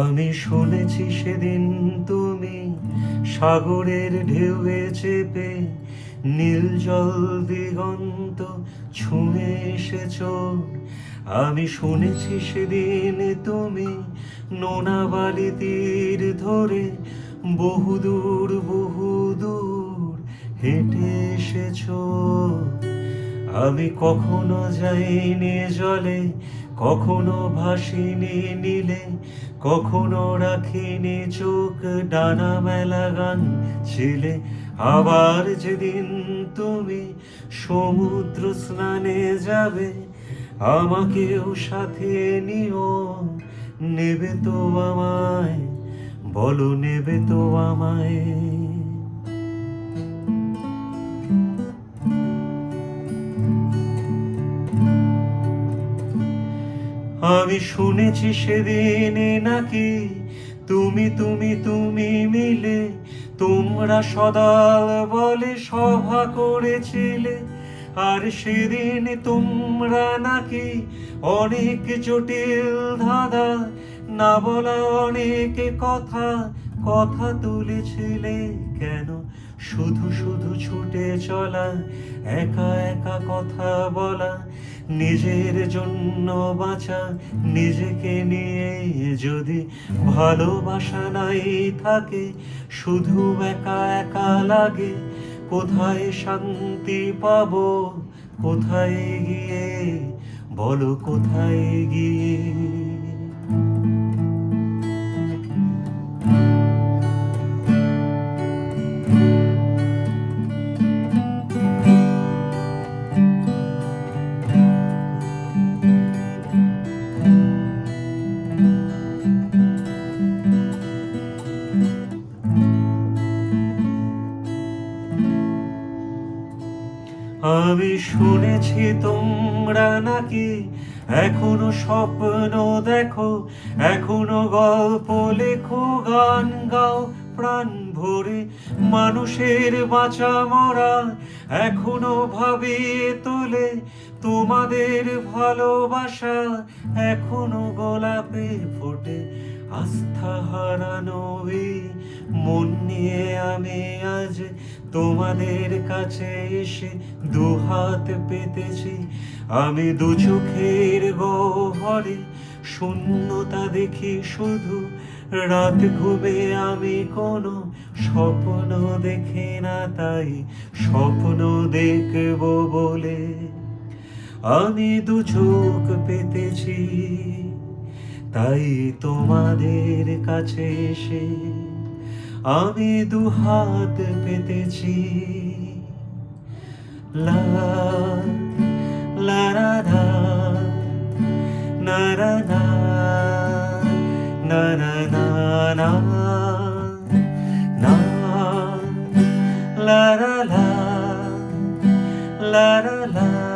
আমি শুনেছি সেদিন তুমি সাগরের ঢেউয়ে চেপে নীল জল দিগন্ত ছুঁয়ে এসেছো। আমি শুনেছি সেদিন তুমি নোনা বালি তীর ধরে বহুদূর বহুদূর হেঁটে এসেছো। আমি কখনো যাইনি জলে, কখনো ভাসিনি নীলে, কখনো রাখিনি চোখ ডানা মেলা গান ছিলে। আবার যেদিন তুমি সমুদ্র স্নানে যাবে, আমাকেও সাথে নিও। নেবে তো আমায়, বলো নেবে তো আমায়? আমি শুনেছি সেদিন নাকি তুমি মিলে তোমরা সদাল বলে সভা করেছিলে। আর সেদিন তোমরা নাকি অনেক জটিল ধাঁধা, না বলা অনেক কথা কথা তুলেছিলে। কেন শুধু শুধু ছুটে চলা, একা একা কথা বলা, নিজের জন্য বাঁচা, নিজেকে নিয়ে যদি ভালোবাসা নাই থাকে, শুধু একা একা লাগে। কোথায় শান্তি পাবো, কোথায় গিয়ে, বলো কোথায় গিয়ে? আমি শুনেছি তোমরা নাকি এখনো স্বপ্ন দেখো, এখনো গল্প লেখো, গান গাও প্রাণ ভরে। মানুষের বাঁচা মরা এখনো ভাবিয়ে তোলে তোমাদের ভালোবাসা, এখনো গোলাপে ফোটে। আস্থা হারানো এই মন নিয়ে আমি আজ তোমাদের কাছে এসে দুহাত পেতেছি। আমি দু চোখের গহ্বরে শূন্যতা দেখি শুধু, রাত ঘুমে আমি কোনো স্বপ্ন দেখি না, তাই স্বপ্ন দেখব বলে আমি দু চোখ পেতেছি। তাই তোমাদের কাছে এসে আমি দু হাত পেতেছি। লা লা রা রা, না রা না, না রা না না, না লা রা লা, লা রা লা।